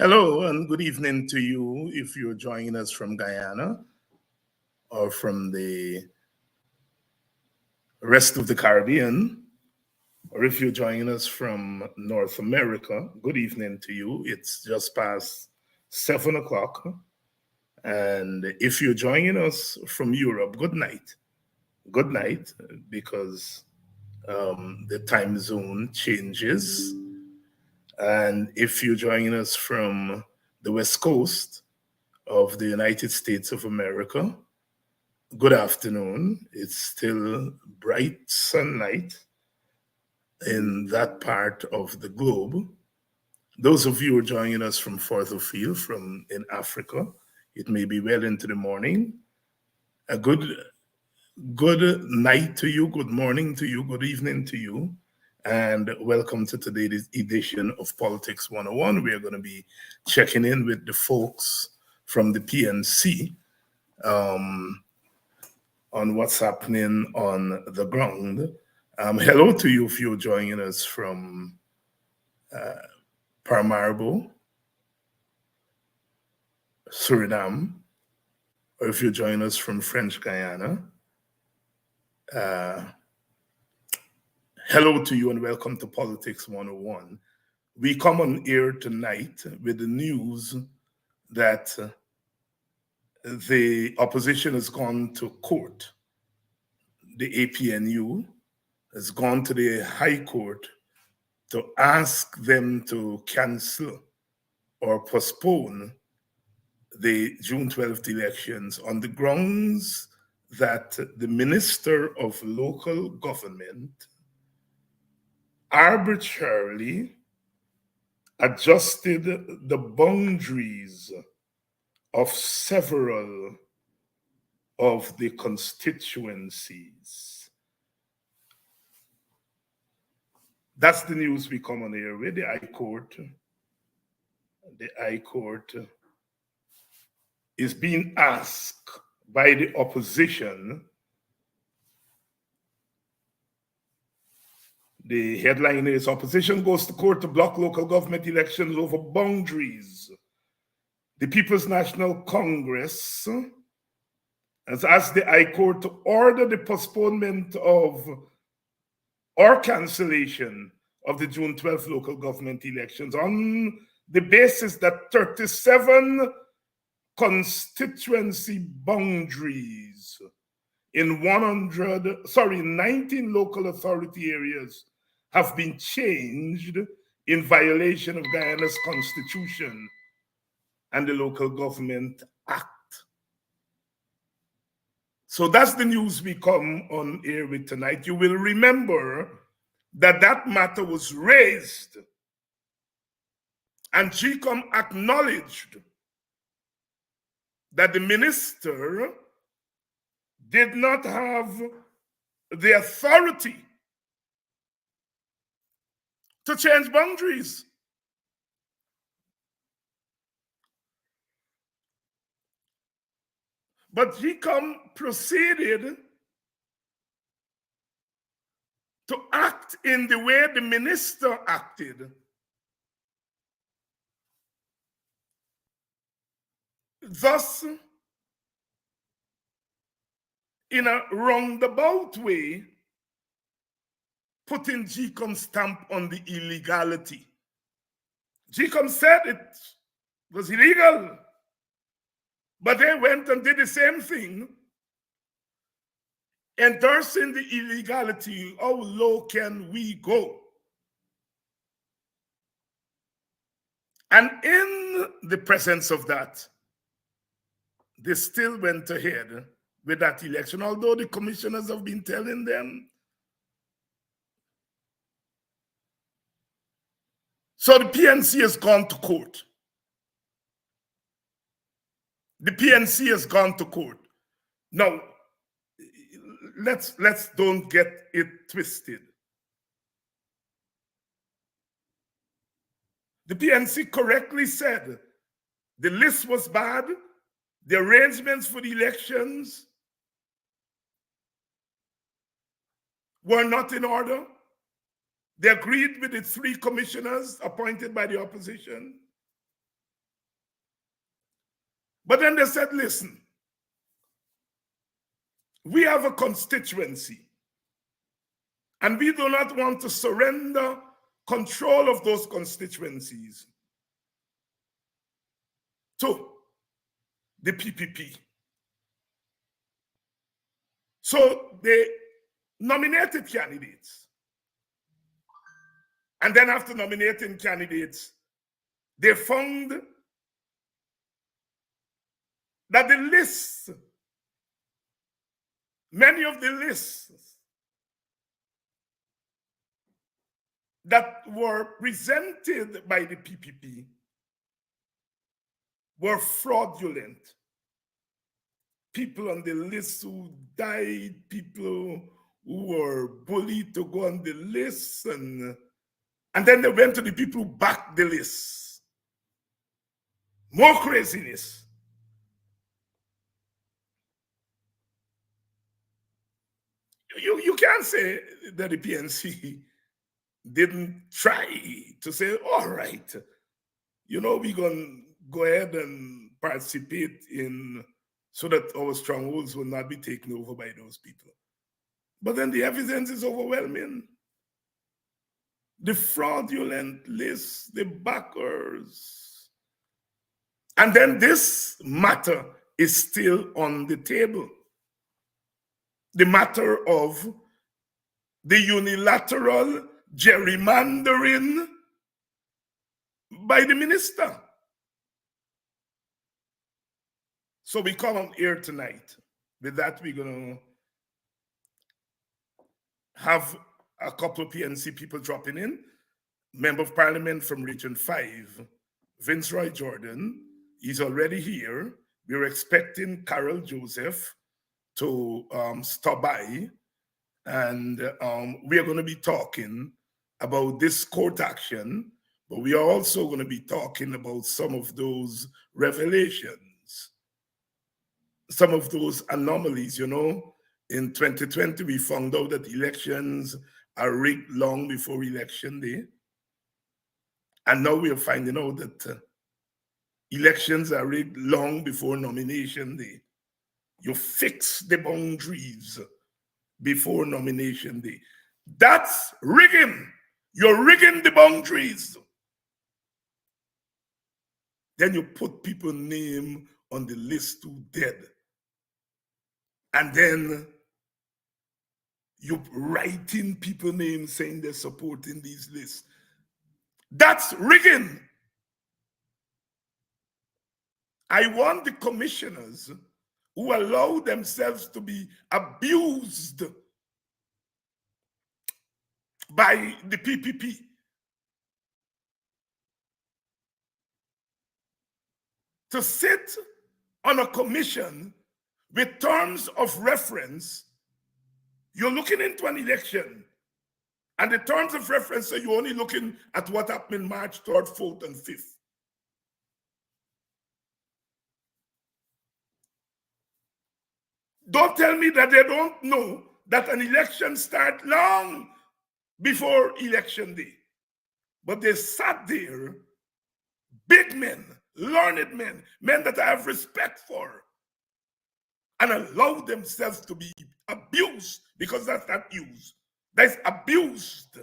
Hello and good evening to you if you're joining us from Guyana or from the rest of the Caribbean, or if you're joining us from North America. Good evening to you. It's just past 7 o'clock. And if you're joining us from Europe, good night. Good night, because the time zone changes. And if you're joining us from the West Coast of the United States of America, good afternoon. It's still bright sunlight in that part of the globe. Those of you who are joining us from further afield, from in Africa, it may be well into the morning. A good night to you, good morning to you, good evening to you, and welcome to today's edition of Politics 101. We are going to be checking in with the folks from the PNC on what's happening on the ground. Hello to you if you're joining us from Paramaribo, Suriname, or if you're joining us from French Guyana. Hello to you and welcome to Politics 101. We come on air tonight with the news that the opposition has gone to court. The APNU has gone to the High Court to ask them to cancel or postpone the June 12th elections on the grounds that the Minister of Local Government arbitrarily adjusted the boundaries of several of the constituencies. That's the news we come on here with. The High Court is being asked by the opposition. The headline is "Opposition goes to court to block local government elections over boundaries." The People's National Congress has asked the High Court to order the postponement of or cancellation of the June 12th local government elections on the basis that 37 constituency boundaries in 19 local authority areas have been changed in violation of Guyana's constitution and the Local Government Act. So that's the news we come on air with tonight. You will remember that that matter was raised and GCOM acknowledged that the minister did not have the authority to change boundaries. But GCOM proceeded to act in the way the minister acted. Thus, in a roundabout way, putting GCOM's stamp on the illegality. GCOM said it was illegal, but they went and did the same thing, endorsing the illegality. How low can we go? And in the presence of that, they still went ahead with that election, although the commissioners have been telling them. So the PNC has gone to court. The PNC has gone to court. Now, let's don't get it twisted. The PNC correctly said the list was bad, the arrangements for the elections were not in order. They agreed with the 3 commissioners appointed by the opposition. But then they said, listen, we have a constituency, and we do not want to surrender control of those constituencies to the PPP. So they nominated candidates. And then after nominating candidates, they found that the lists, many of the lists that were presented by the PPP were fraudulent. People on the list who died, people who were bullied to go on the list, and then they went to the people who backed the list. More craziness. You can't say that the PNC didn't try to say, all right, we're going to go ahead and participate in so that our strongholds will not be taken over by those people. But then the evidence is overwhelming. The fraudulent lists, the backers. And then this matter is still on the table. The matter of the unilateral gerrymandering by the minister. So we come on here tonight. With that, we're going to have a couple of PNC people dropping in. Member of Parliament from Region 5, Vince Roy Jordan, he's already here. We're expecting Carol Joseph to stop by, and we are going to be talking about this court action, but we are also going to be talking about some of those revelations, some of those anomalies. In 2020, we found out that elections are rigged long before election day. And now we are finding out that elections are rigged long before nomination day. You fix the boundaries before nomination day. That's rigging. You're rigging the boundaries. Then you put people's name on the list who dead. And then you write in people's names saying they're supporting these lists. That's rigging. I want the commissioners who allow themselves to be abused by the PPP to sit on a commission with terms of reference. You're looking into an election, and the terms of reference are you're only looking at what happened March 3rd, 4th, and 5th. Don't tell me that they don't know that an election starts long before election day. But they sat there, big men, learned men, men that I have respect for, and allowed themselves to be abused, because that's not used. That's abused.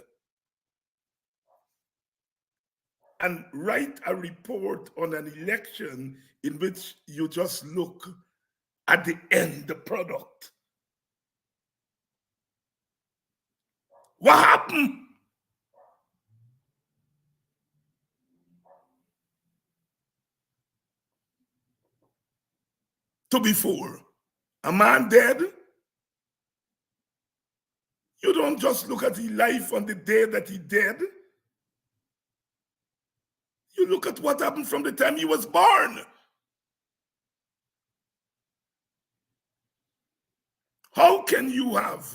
And write a report on an election in which you just look at the end product. What happened? To before a man dead, you don't just look at his life on the day that he dead. You look at what happened from the time he was born. How can you have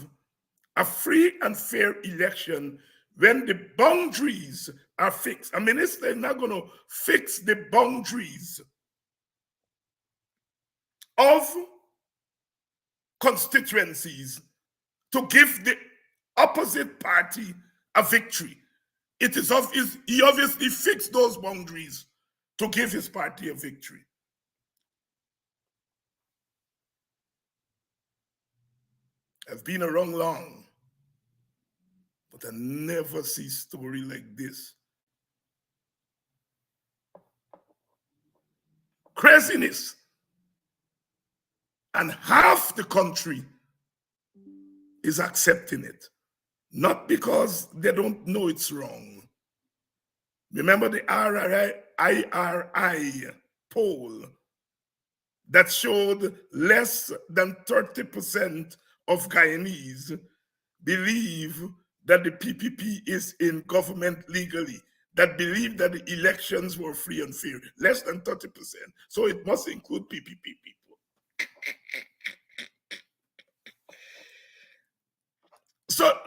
a free and fair election when the boundaries are fixed? A minister is not going to fix the boundaries of constituencies to give the opposite party a victory. It is obvious he obviously fixed those boundaries to give his party a victory. I've been around long, but I never see story like this. Craziness. And half the country is accepting it. Not because they don't know it's wrong. Remember the IRI poll that showed less than 30% of Guyanese believe that the PPP is in government legally, that believe that the elections were free and fair. Less than 30%. So it must include PPP people. So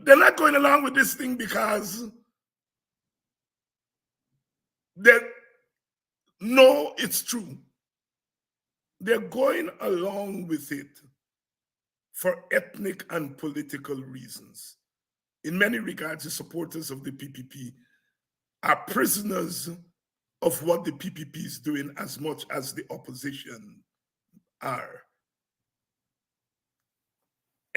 they're not going along with this thing because they know it's true. They're going along with it for ethnic and political reasons. In many regards, the supporters of the PPP are prisoners of what the PPP is doing as much as the opposition are.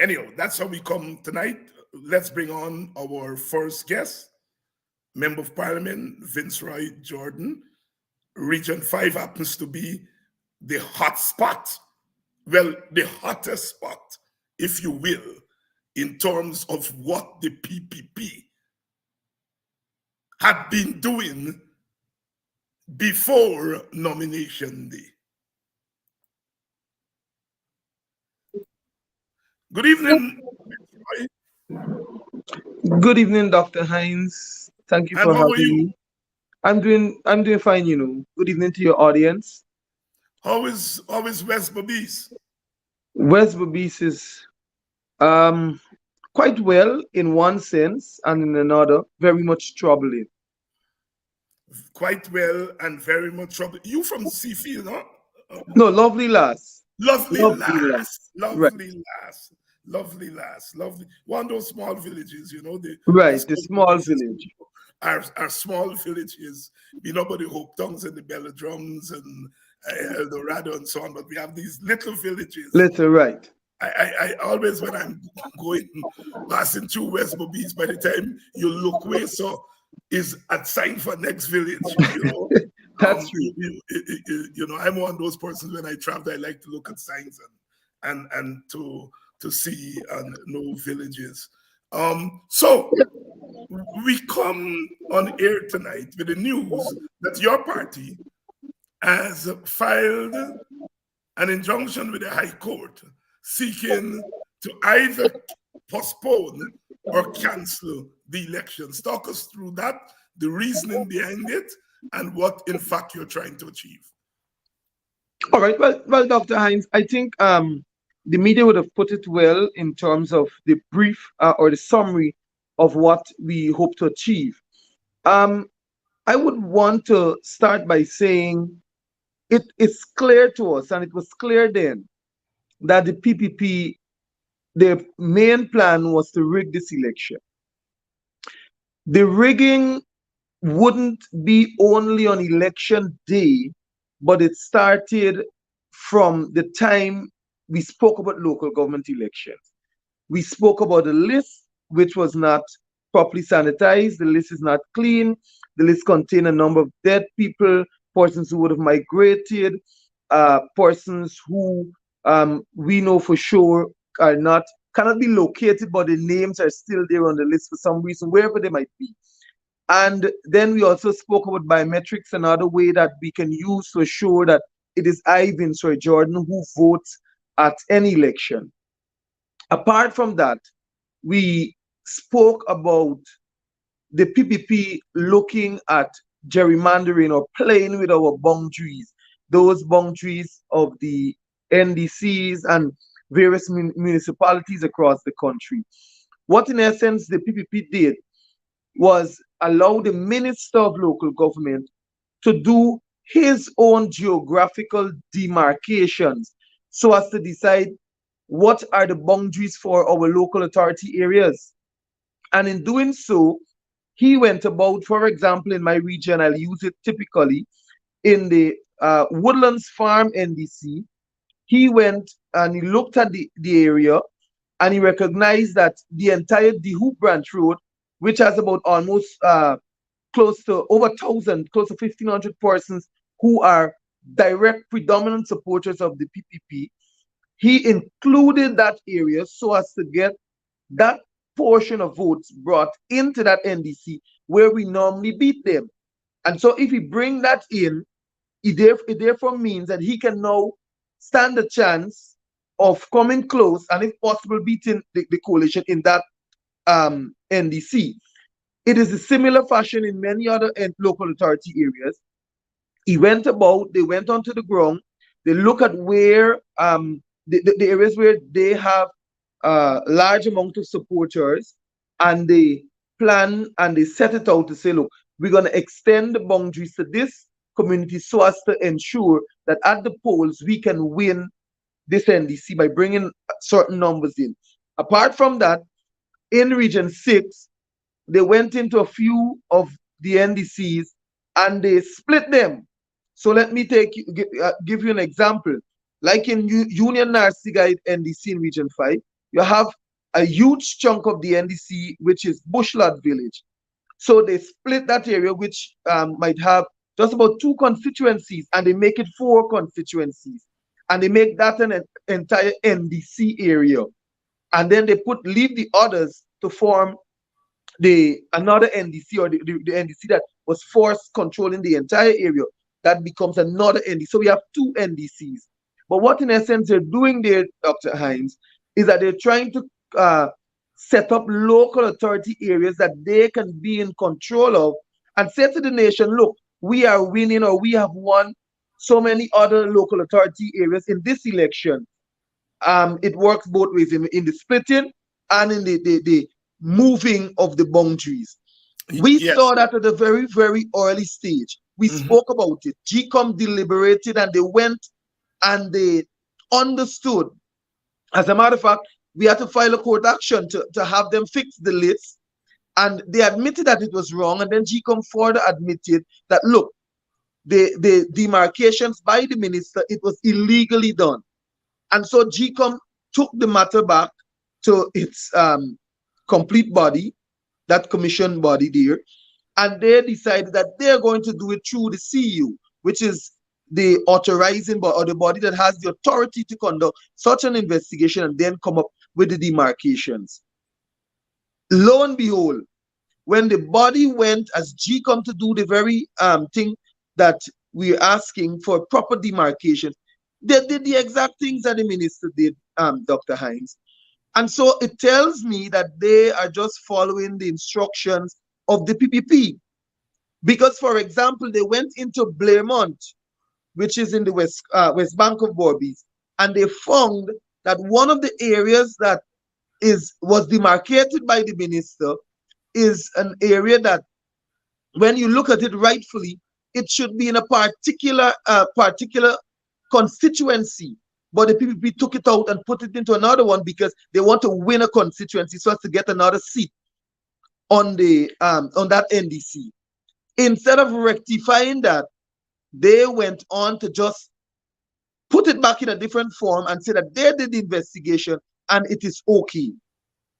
Anyhow, that's how we come tonight. Let's bring on our first guest, Member of Parliament, Viceroy Jordan. Region 5 happens to be the hot spot, well, the hottest spot, if you will, in terms of what the PPP had been doing before nomination day. Good evening. Good evening, Dr. Hines. Thank you And for how are having you? me. I'm doing fine, Good evening to your audience. How is West Babis? West Babis is quite well in one sense and in another, very much troubling. Quite well and very much trouble. You from Seafield, huh? No, lovely lass. Lovely Lovely lass. lass, Right. lovely lass, lovely lass, lovely. One of those small villages, Right, these the small village. are small villages. We know about the Hope Tongues and the Belladrums and El Dorado and so on, but we have these little villages. Little right. I always, when I'm going, passing through West Babis, by the time you look away, so is a sign for next village, That's true. I'm one of those persons when I travel, I like to look at signs and to see and know villages. So we come on air tonight with the news that your party has filed an injunction with the High Court seeking to either postpone or cancel the elections. Talk us through that, the reasoning behind it, and what in fact you're trying to achieve. All right. Well, Dr. Hines, I think the media would have put it well in terms of the brief or the summary of what we hope to achieve. I would want to start by saying it is clear to us, and it was clear then, that the PPP, their main plan was to rig this election. The rigging wouldn't be only on election day, but it started from the time we spoke about local government elections. We spoke about the list, which was not properly sanitized. The list is not clean. The list contained a number of dead people, persons who would have migrated, persons who we know for sure cannot be located, but the names are still there on the list for some reason, wherever they might be. And then we also spoke about biometrics, another way that we can use to assure that it is I, Viceroy Jordan, who votes at any election. Apart from that, we spoke about the PPP looking at gerrymandering or playing with our boundaries, those boundaries of the NDCs and various municipalities across the country. What in essence the PPP did was allow the Minister of Local Government to do his own geographical demarcations so as to decide what are the boundaries for our local authority areas. And in doing so, he went about, for example, in my region, I'll use it typically, in the Woodlands Farm NDC, he went and he looked at the area and he recognized that the entire Dehoop Branch Road, which has about almost close to over 1,000, close to 1,500 persons who are direct predominant supporters of the PPP, he included that area so as to get that portion of votes brought into that NDC where we normally beat them. And so if he bring that in, it therefore means that he can now stand a chance of coming close and if possible beating the coalition in that NDC. It is a similar fashion in many other local authority areas. They went onto the ground, they look at where the areas where they have a large amount of supporters, and they plan and they set it out to say, look, we're going to extend the boundaries to this community so as to ensure that at the polls we can win this NDC by bringing certain numbers in. Apart from that, in Region 6, they went into a few of the NDCs and they split them. So let me give you an example. Like in Union Narsigai NDC in Region 5, you have a huge chunk of the NDC, which is Bushlad Village. So they split that area, which might have just about 2 constituencies, and they make it 4 constituencies. And they make that an entire NDC area. And then they leave the others to form another NDC, or the NDC that was forced controlling the entire area. That becomes another NDC. So we have 2 NDCs. But what in essence they're doing there, Dr. Hines, is that they're trying to set up local authority areas that they can be in control of and say to the nation, look, we are winning, or we have won so many other local authority areas in this election. It works both ways, in the splitting and in the moving of the boundaries. We saw that at a very, very early stage. We spoke about it. GCOM deliberated and they went and they understood. As a matter of fact, we had to file a court action to have them fix the list. And they admitted that it was wrong. And then GCOM further admitted that, look, the demarcations by the minister, it was illegally done. And so GCOM took the matter back to its complete body, that commission body there, and they decided that they're going to do it through the CU, which is the authorizing body, or the body that has the authority to conduct such an investigation and then come up with the demarcations. Lo and behold, when the body went as GCOM to do the very thing that we're asking for, proper demarcation, they did the exact things that the minister did, Dr. Hines. And so it tells me that they are just following the instructions of the PPP. Because, for example, they went into Blairmont, which is in the west bank of Berbice, and they found that one of the areas that was demarcated by the minister is an area that, when you look at it rightfully, it should be in a particular constituency. But the PPP took it out and put it into another one because they want to win a constituency so as to get another seat on that NDC. Instead of rectifying that, they went on to just put it back in a different form and say that they did the investigation and it is okay.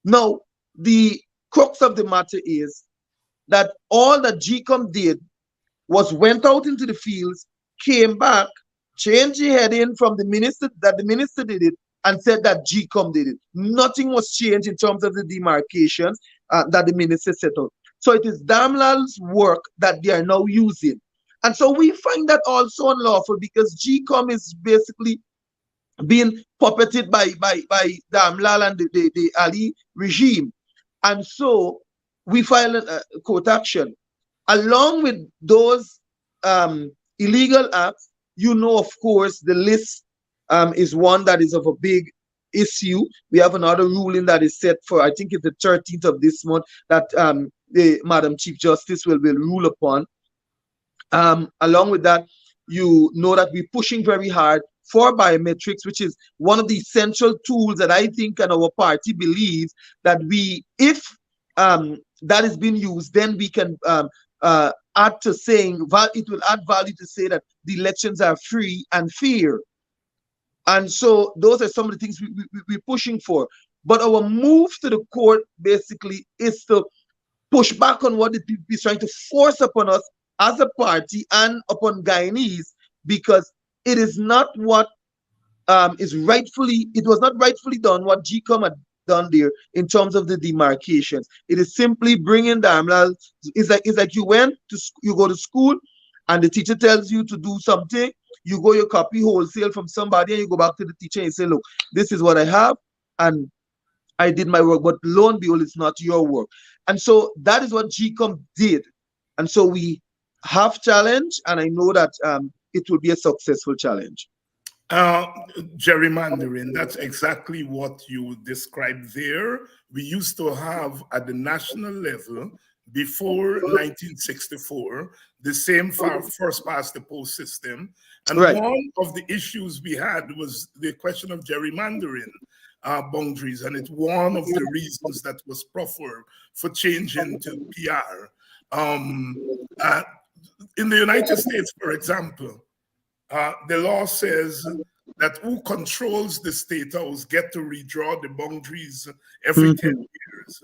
Now, the crux of the matter is that all that GCOM did was went out into the fields, came back, changed the heading from the minister, that the minister did it, and said that GCOM did it. Nothing was changed in terms of the demarcations that the minister set out. So it is Damlal's work that they are now using. And so we find that also unlawful because GCOM is basically being puppeted by Damlal and the Ali regime. And so we file a court action. Along with those illegal acts, you know, of course, the list is one that is of a big issue. We have another ruling that is set for, I think it's the 13th of this month, that the Madam Chief Justice will rule upon. Along with that, you know that we're pushing very hard for biometrics, which is one of the essential tools that I think and our party believes that if that is being used, then we can add to saying, it will add value to say that the elections are free and fair. And so those are some of the things we're pushing for. But our move to the court basically is to push back on what the PPP is trying to force upon us as a party and upon Guyanese, because it is not what it was not rightfully done what GCOM had done there in terms of the demarcations. It is simply bringing them. It's like you go to school and the teacher tells you to do something, you go, you copy wholesale from somebody, and you go back to the teacher and you say, look, this is what I have, and I did my work, but lo and behold, it's not your work. And so that is what GCOM did. And so we have challenge, and I know that it will be a successful challenge. Gerrymandering, that's exactly what you described there. We used to have at the national level, before 1964, the same first past the post system. And one of the issues we had was the question of gerrymandering boundaries. And it's one of the reasons that was proffered for changing to PR. In the United States, for example, the law says that who controls the state house get to redraw the boundaries every 10 years.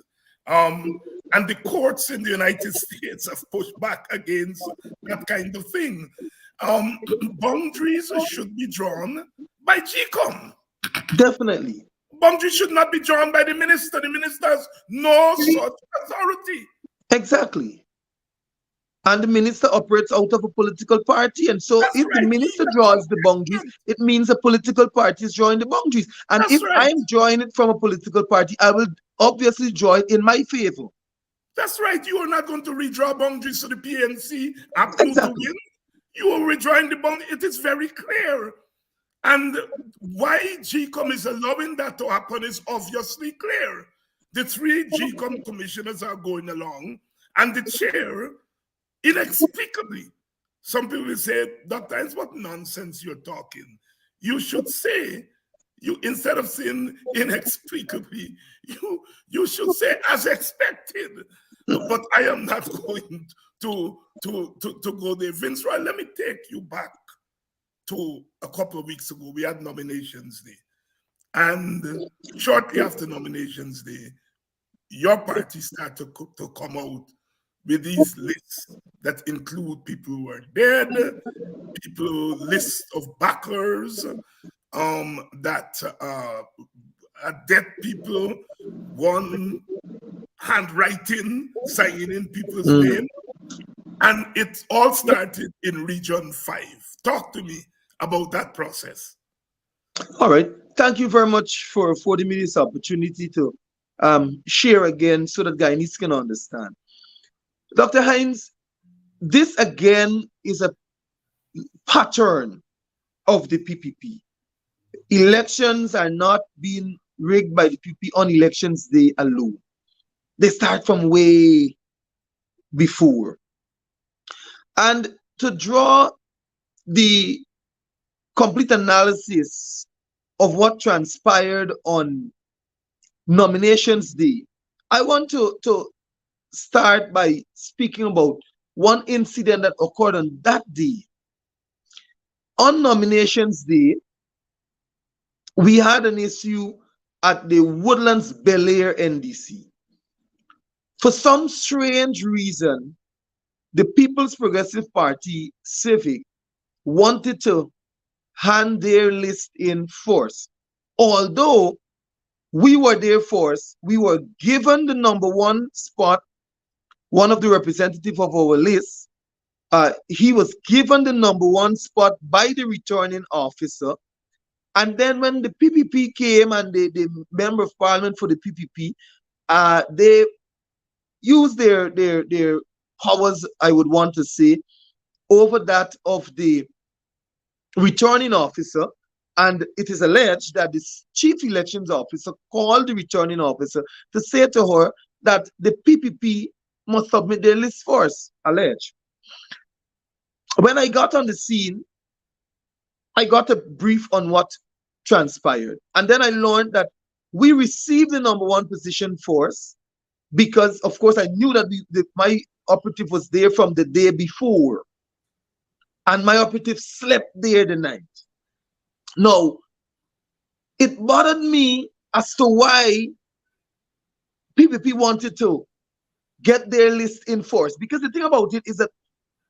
And the courts in the United States have pushed back against that kind of thing. Boundaries should be drawn by GCOM. Definitely. Boundaries should not be drawn by the minister. The minister has no such authority. Exactly. And the minister operates out of a political party. And so if the minister draws the boundaries, it means a political party is drawing the boundaries. And if I'm drawing it from a political party, I will obviously draw it in my favor. That's right. You are not going to redraw boundaries to the PNC after to win. You are redrawing the boundary. It is very clear. And why GCOM is allowing that to happen is obviously clear. The three GCOM commissioners are going along, and the chair, inexplicably, some people will say, Dr. Hines, what nonsense you're talking. You should say, instead of saying inexplicably, you should say as expected. But I am not going to go there. Vince Roy, let me take you back to a couple of weeks ago. We had nominations day. And shortly after nominations day, your party started to come out with these lists that include people who are dead, lists of backers, that are dead people, one handwriting, signing in people's name. And it all started in Region 5. Talk to me about that process. All right. Thank you very much for affording me this opportunity to share again so that Guyanese can understand. Dr. Hines, this again is a pattern of the PPP. Elections are not being rigged by the PPP on elections day alone. They start from way before. And to draw the complete analysis of what transpired on nominations day, I want to start by speaking about one incident that occurred on that day. On nominations day, we had an issue at the Woodlands Bel Air NDC. For some strange reason, the People's Progressive Party Civic wanted to hand their list in first. Although we were there first, we were given the #1 spot. One of the representatives of our list, he was given the #1 spot by the returning officer. And then when the PPP came and the member of parliament for the PPP, they used their powers, I would want to say, over that of the returning officer. And it is alleged that the chief elections officer called the returning officer to say to her that the PPP must submit their list first, alleged. When I got on the scene, I got a brief on what transpired. And then I learned that we received the #1 position first because, of course, I knew that my operative was there from the day before. And my operative slept there the night. Now, it bothered me as to why PPP wanted to get their list enforced. Because the thing about it is that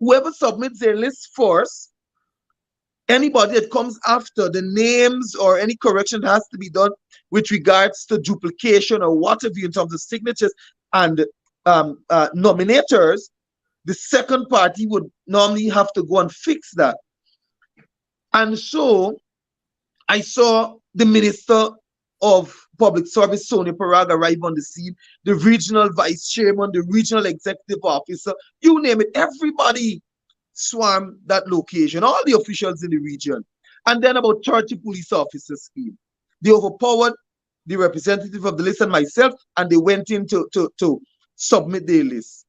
whoever submits their list first, anybody that comes after, the names or any correction that has to be done with regards to duplication or whatever in terms of signatures and nominators, the second party would normally have to go and fix that. And so I saw the Minister of Public Service, Sonia Parag, arrive on the scene, the regional vice chairman, the regional executive officer, you name it, everybody swarmed that location, all the officials in the region. And then about 30 police officers came. They overpowered the representative of the list and myself, and they went in to submit their list.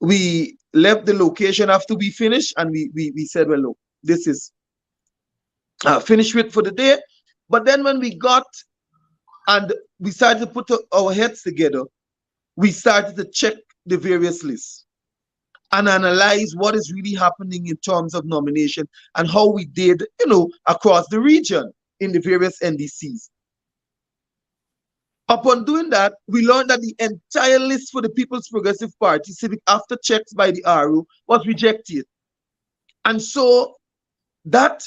We left the location after we finished, and we said, well, look, this is finished with for the day. But then when we got and we started to put our heads together, we started to check the various lists and analyze what is really happening in terms of nomination and how we did, across the region in the various NDCs. Upon doing that, we learned that the entire list for the People's Progressive Party, Civic, after checks by the RO, was rejected. And so that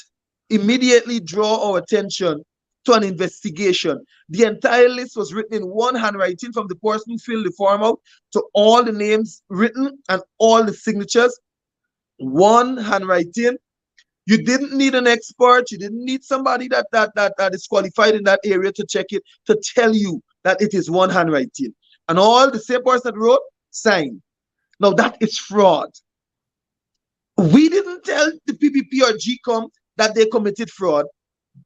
immediately drew our attention to an investigation. The entire list was written in one handwriting from the person who filled the form out to all the names written and all the signatures. One handwriting. You didn't need an expert. You didn't need somebody that is qualified in that area to check it, to tell you that it is one handwriting. And all the same person that wrote, signed. Now that is fraud. We didn't tell the PPP or GCOM that they committed fraud.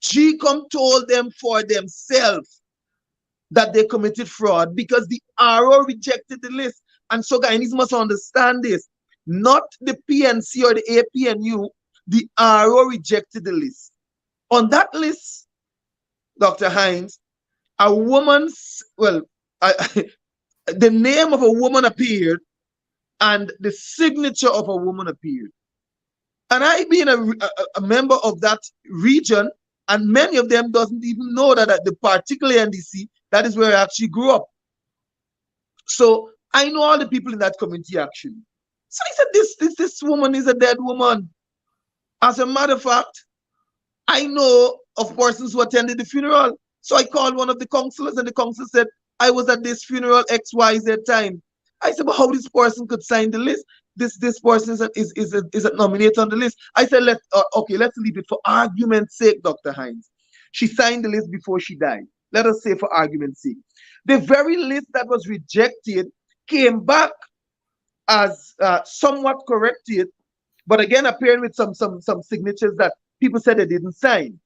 GCOM told them for themselves that they committed fraud because the RO rejected the list. And so Guyanese must understand this. Not the PNC or the APNU, the RO rejected the list. On that list, Dr. Hines, a woman's, the name of a woman appeared and the signature of a woman appeared. And I being a member of that region, and many of them doesn't even know that at the particular NDC, that is where I actually grew up. So I know all the people in that community actually. So I said, this woman is a dead woman. As a matter of fact, I know of persons who attended the funeral. So I called one of the counselors, and the counselor said, I was at this funeral XYZ time. I said, but how this person could sign the list? This person is a nominate on the list. I said, let's leave it for argument's sake, Dr. Hines. She signed the list before she died. Let us say for argument's sake. The very list that was rejected came back as somewhat corrected, but again appearing with some signatures that people said they didn't sign.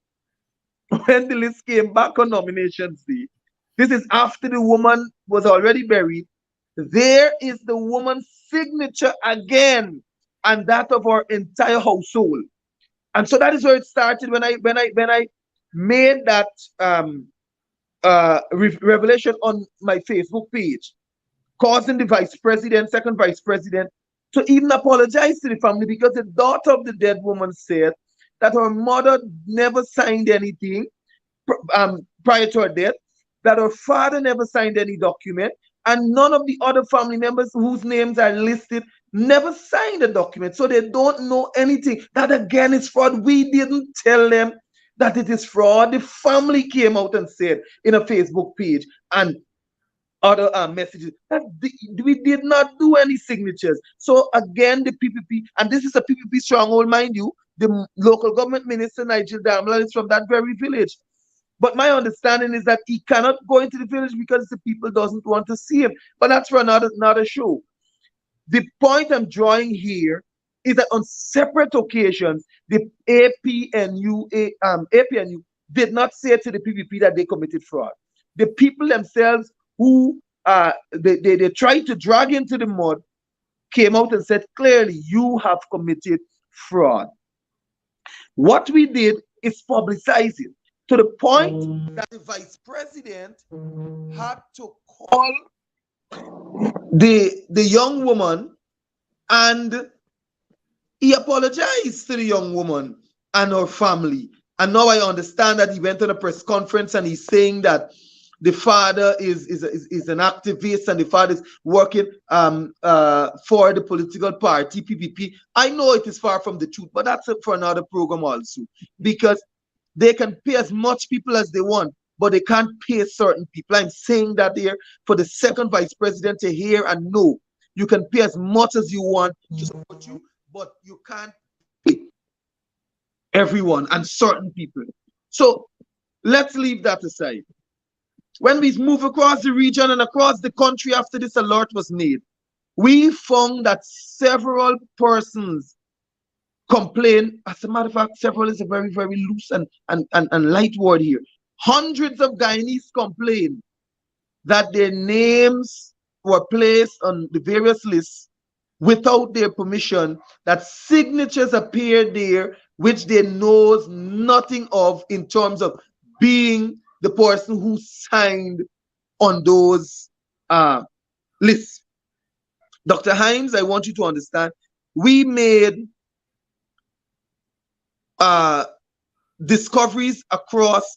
When the list came back on nominations day, this is after the woman was already buried, there is the woman's signature again, and that of our entire household. And so that is where it started when I made that revelation on my Facebook page, causing the vice president, second vice president, to even apologize to the family, because the daughter of the dead woman said that her mother never signed anything prior to her death, that her father never signed any document, and none of the other family members whose names are listed never signed a document. So they don't know anything. That again is fraud. We didn't tell them that it is fraud. The family came out and said in a Facebook page and other messages that we did not do any signatures. So again, the PPP, and this is a PPP stronghold, mind you, the local government minister, Nigel Damla, is from that very village. But my understanding is that he cannot go into the village because the people doesn't want to see him. But that's for another show. The point I'm drawing here is that on separate occasions, the APNU did not say to the PPP that they committed fraud. The people themselves who they tried to drag into the mud came out and said clearly, you have committed fraud. What we did is publicize it to the point that the vice president had to call the young woman, and he apologized to the young woman and her family And now I understand that he went on a press conference and he's saying that the father is an activist and the father is working for the political party, PPP. I know it is far from the truth, but that's for another program also. Because they can pay as much people as they want, but they can't pay certain people. I'm saying that here for the second vice president to hear and know. You can pay as much as you want to support you, but you can't pay everyone and certain people. So let's leave that aside. When we move across the region and across the country after this alert was made, we found that several persons complained. As a matter of fact, several is a very, very loose and light word here. Hundreds of Guyanese complained that their names were placed on the various lists without their permission, that signatures appeared there which they knows nothing of in terms of being the person who signed on those lists. Dr. Hines, I want you to understand, we made discoveries across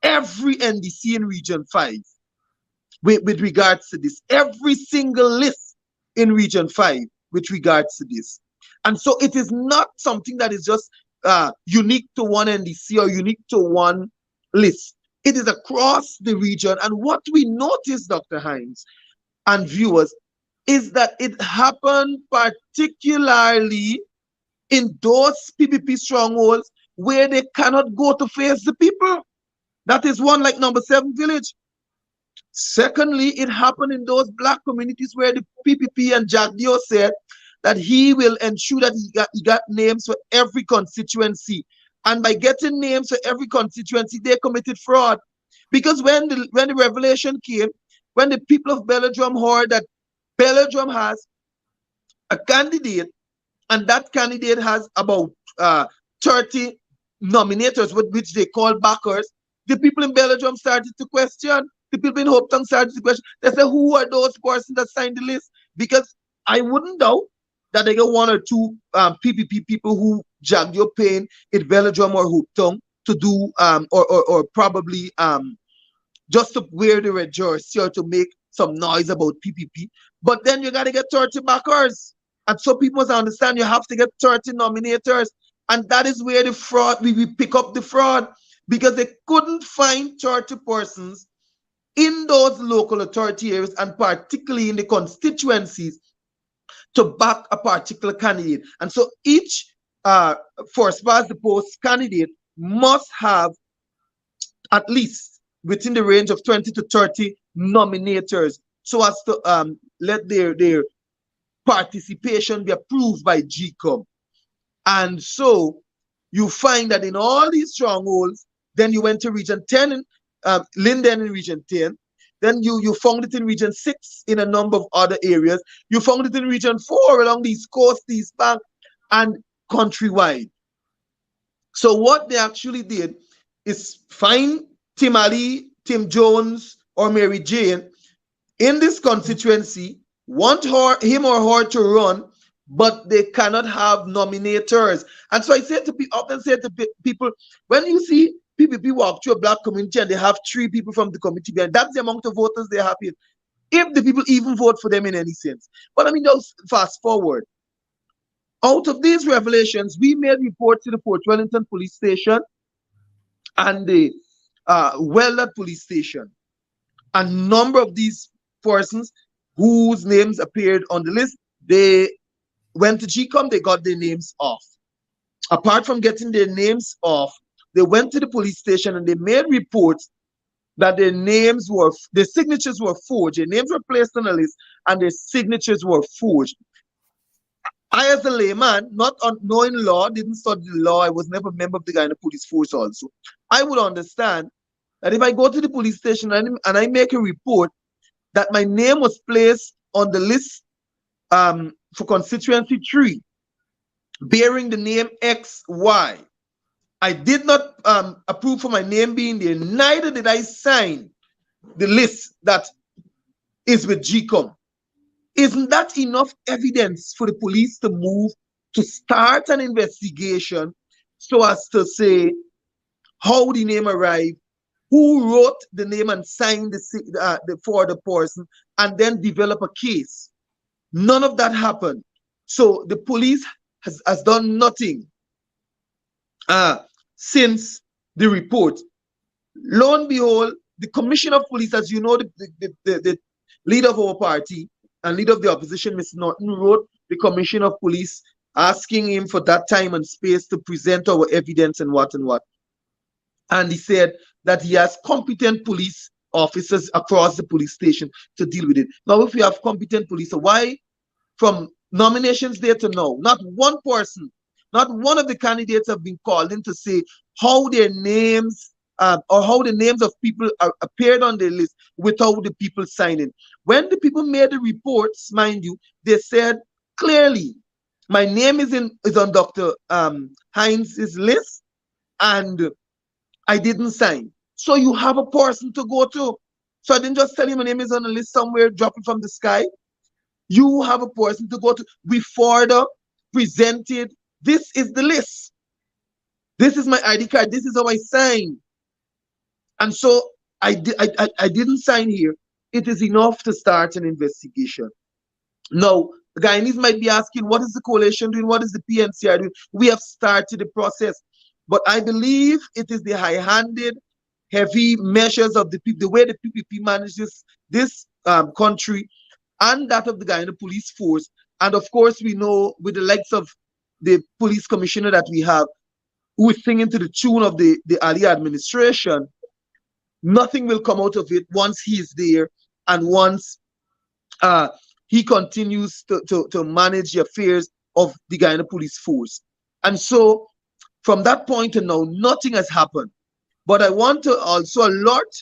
every NDC in Region 5 with regards to this. Every single list in Region 5 with regards to this. And so it is not something that is just unique to one NDC or unique to one list. It is across the region. And what we noticed, Dr. Hines and viewers, is that it happened particularly in those PPP strongholds where they cannot go to face the people. That is one, like number 7 village. Secondly, it happened in those black communities where the PPP and Jack Dio said that he will ensure that he got names for every constituency. And by getting names for every constituency, they committed fraud. Because when the revelation came, when the people of Belladrum heard that Belladrum has a candidate, and that candidate has about 30 nominators, which they call backers, the people in Belladrum started to question. The people in Hopetown started to question. They said, who are those persons that signed the list? Because I wouldn't doubt that they got 1 or 2 PPP people who jagged your pain in Belladrum or Hopetown to do, or probably just to wear the red jersey or to make some noise about PPP. But then you got to get 30 backers. And so people must understand you have to get 30 nominators. And that is where the fraud, we pick up the fraud, because they couldn't find 30 persons in those local authority areas, and particularly in the constituencies, to back a particular candidate. And so each first past the post candidate must have at least within the range of 20 to 30 nominators, so as to let their participation be approved by GCOM. And so you find that in all these strongholds, then you went to Region 10, Linden in Region 10, then you found it in Region 6 in a number of other areas. You found it in Region 4 along the East Coast, the East Bank, and countrywide. So what they actually did is find Tim Ali, Tim Jones, or Mary Jane in this constituency, want him or her to run, but they cannot have nominators. And so I say to people, often say to people, when you see PPP walk through a black community and they have 3 people from the community behind, that's the amount of voters they're happy, if the people even vote for them in any sense. But I mean, just fast forward. Out of these revelations, we made reports to the Fort Wellington police station and the Weller police station. A number of these persons whose names appeared on the list, they went to GCOM, they got their names off. Apart from getting their names off, they went to the police station and they made reports that their signatures were forged. Their names were placed on the list and their signatures were forged. I, as a layman, not knowing law, didn't study the law, I was never a member of the Guyana Police Force also. I would understand that if I go to the police station and I make a report that my name was placed on the list for constituency 3, bearing the name XY, I did not approve for my name being there, neither did I sign the list that is with GCOM. Isn't that enough evidence for the police to move, to start an investigation so as to say, how the name arrived, who wrote the name and signed for the person, and then develop a case. None of that happened. So the police has done nothing since the report. Lo and behold, the commissioner of police, as you know, the leader of our party and leader of the opposition, Mr. Norton, wrote the commissioner of police asking him for that time and space to present our evidence and what and what. And he said that he has competent police officers across the police station to deal with it. Now, if you have competent police, so why from nominations there to now, not one person, not one of the candidates have been called in to say how their names or how the names of people appeared on the list without the people signing. When the people made the reports, mind you, they said clearly, my name is on Dr. Hinds' list, and I didn't sign. So you have a person to go to. So I didn't just tell you my name is on the list somewhere, dropping from the sky. You have a person to go to. We further presented, this is the list. This is my ID card. This is how I signed. And so I didn't sign here. It is enough to start an investigation. Now, the Guyanese might be asking, what is the coalition doing? What is the PNCR doing? We have started the process. But I believe it is the high-handed, heavy measures of the people, the way the PPP manages this country and that of the Guyana police force. And of course, we know with the likes of the police commissioner that we have, who is singing to the tune of the Ali administration, nothing will come out of it once he is there and once he continues to manage the affairs of the Guyana police force. And so from that point to now, nothing has happened. But I want to also alert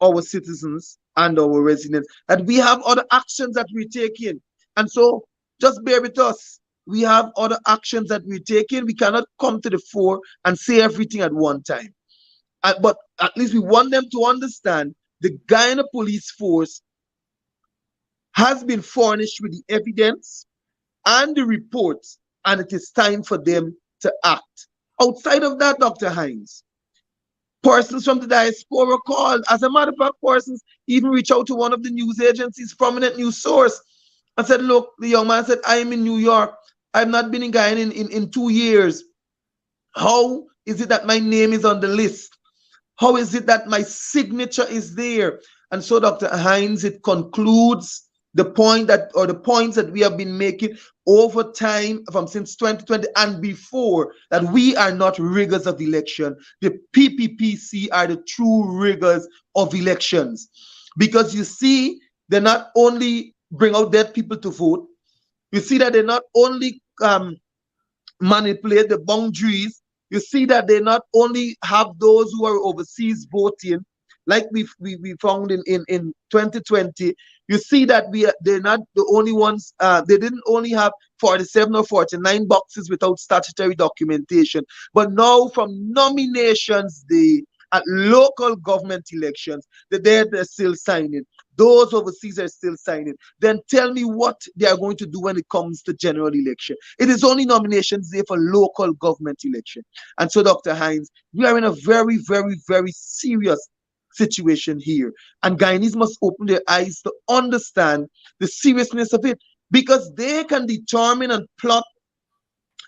our citizens and our residents that we have other actions that we're taking. And so just bear with us. We have other actions that we're taking. We cannot come to the fore and say everything at one time. But at least we want them to understand the Guyana police force has been furnished with the evidence and the reports, and it is time for them to act. Outside of that, Dr. Hinds, persons from the diaspora called. As a matter of fact, persons even reach out to one of the news agencies, prominent news source, and said, look, the young man said, I'm in New York. I've not been in Guyana in 2 years. How is it that my name is on the list? How is it that my signature is there? And so, Dr. Hinds, it concludes the point that, or the points that we have been making over time from since 2020 and before, that we are not riggers of election. The PPPC are the true riggers of elections. Because you see, they not only bring out dead people to vote, you see that they not only manipulate the boundaries, you see that they not only have those who are overseas voting, like we found in 2020, you see that they're not the only ones. They didn't only have 47 or 49 boxes without statutory documentation, but now from nominations day at local government elections, they're still signing. Those overseas are still signing. Then tell me what they are going to do when it comes to general election. It is only nominations day for local government election. And so, Dr. Hinds, we are in a very, very, very serious situation here. And Guyanese must open their eyes to understand the seriousness of it, because they can determine and plot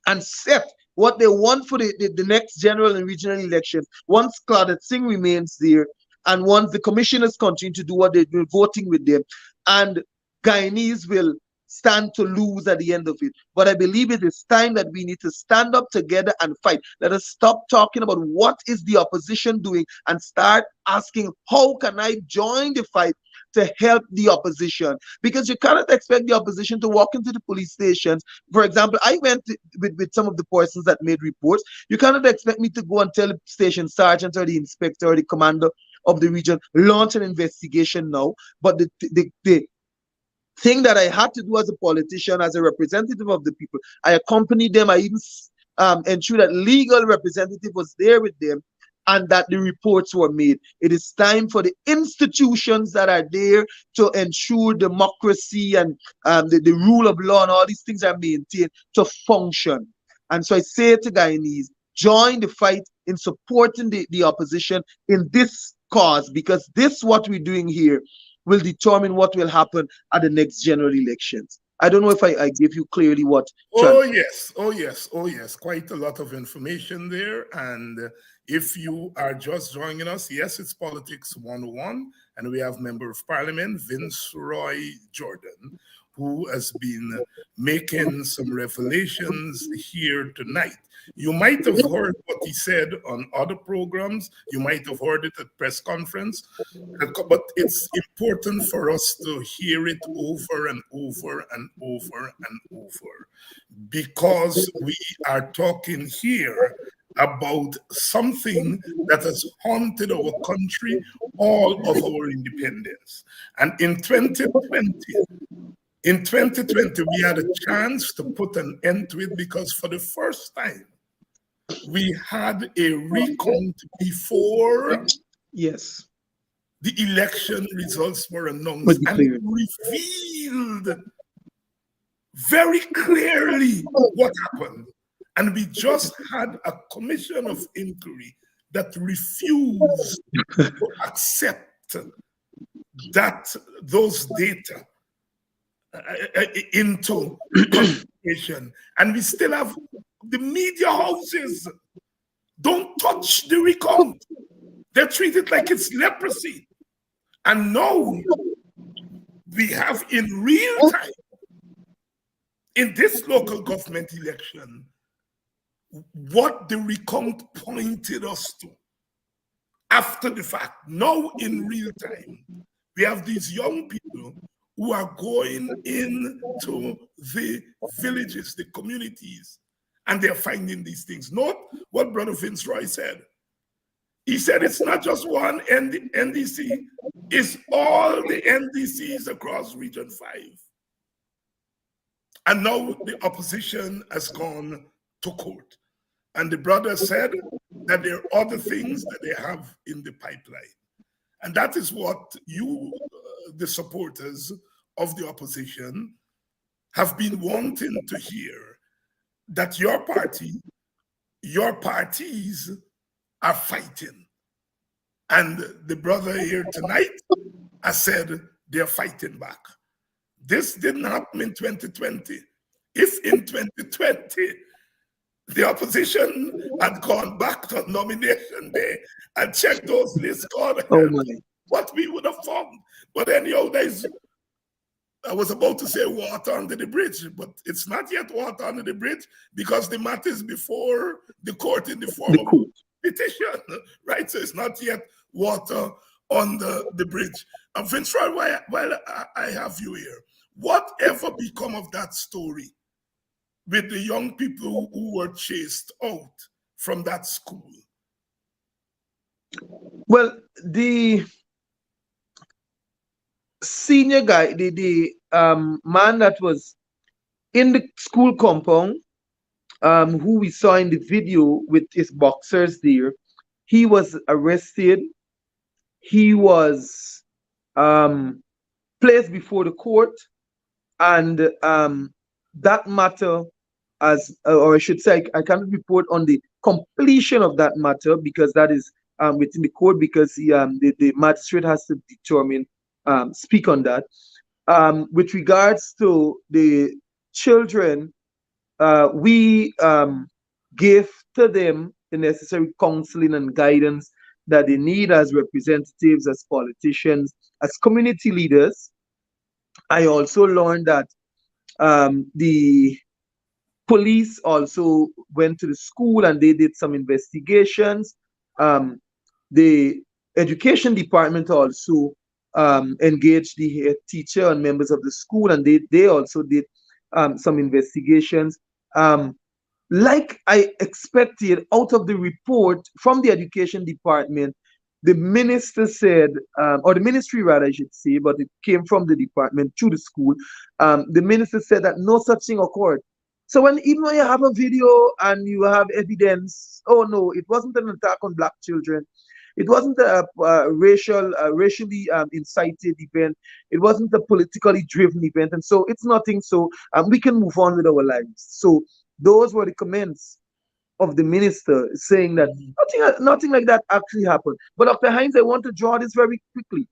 and set what they want for the next general and regional elections once Claudette Singh remains there, and once the commissioners continue to do what they're doing, voting with them, and Guyanese will stand to lose at the end of it. But I believe it is time that we need to stand up together and fight. Let us stop talking about what is the opposition doing and start asking, how can I join the fight to help the opposition? Because you cannot expect the opposition to walk into the police stations. For example, I went with some of the persons that made reports. You cannot expect me to go and tell the station sergeant or the inspector or the commander of the region, launch an investigation now. But the thing that I had to do as a politician, as a representative of the people, I accompanied them. I even ensured that legal representative was there with them and that the reports were made. It is time for the institutions that are there to ensure democracy and the rule of law and all these things are maintained to function. And so I say to Guyanese, join the fight in supporting the opposition in this cause, because this what we're doing here will determine what will happen at the next general elections. I don't know if I gave you clearly what Oh, yes. Oh, yes. Oh, yes. Quite a lot of information there. And if you are just joining us, yes, it's Politics 101. And we have Member of Parliament, Vince Roy Jordan, who has been making some revelations here tonight. You might have heard what he said on other programs. You might have heard it at press conference. But it's important for us to hear it over and over and over and over, because we are talking here about something that has haunted our country all of our independence. And in 2020, we had a chance to put an end to it, because for the first time, we had a recount before Yes. the election results were announced, and it revealed very clearly what happened. And we just had a commission of inquiry that refused to accept that those data into consideration. And we still have the media houses don't touch the recount. They treat it like it's leprosy. And now we have in real time, in this local government election, what the recount pointed us to after the fact. Now in real time, we have these young people who are going into the villages, the communities, and they're finding these things. Note what Brother Vince Roy said. He said it's not just one NDC, it's all the NDCs across Region 5. And now the opposition has gone to court. And the brother said that there are other things that they have in the pipeline. And that is what you, the supporters of the opposition, have been wanting to hear, that your party, your parties are fighting. And the brother here tonight has said they're fighting back. This didn't happen in 2020. If in 2020, the opposition had gone back to nomination day and checked those lists, God, what we would have found. But anyhow, I was about to say water under the bridge, but it's not yet water under the bridge, because the matter is before the court in the form of petition, right? So it's not yet water under the bridge. And Vince Roy, while I have you here, whatever become of that story with the young people who were chased out from that school? Well, the senior guy, the man that was in the school compound, who we saw in the video with his boxers there, he was arrested. He was placed before the court, and that matter, or I should say, I cannot report on the completion of that matter, because that is within the court, because the magistrate has to determine, speak on that. With regards to the children, we gave to them the necessary counseling and guidance that they need as representatives, as politicians, as community leaders. I also learned that the police also went to the school and they did some investigations. The education department also engaged the head teacher and members of the school, and they also did some investigations. Like I expected out of the report from the education department, the minister said, or the ministry rather, I should say, but it came from the department to the school. The minister said that no such thing occurred. So even when you have a video and you have evidence, oh no, it wasn't an attack on Black children. It wasn't a racially incited event. It wasn't a politically driven event. And so it's nothing. So we can move on with our lives. So those were the comments of the minister saying that Mhm. nothing like that actually happened. But Dr. Hines, I want to draw this very quickly.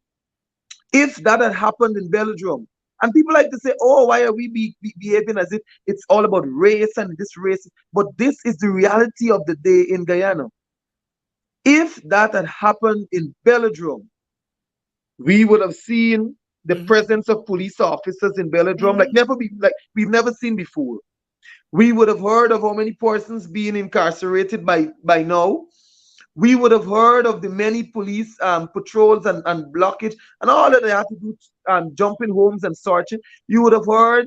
If that had happened in Belgium, and people like to say, oh, why are we behaving as if it's all about race and this race? But this is the reality of the day in Guyana. If that had happened in Belgium, we would have seen the Mhm. presence of police officers in Belgium Mhm. like we've never seen before. We would have heard of how many persons being incarcerated by now. We would have heard of the many police patrols and blockage and all that they have to do, jumping homes and searching. You would have heard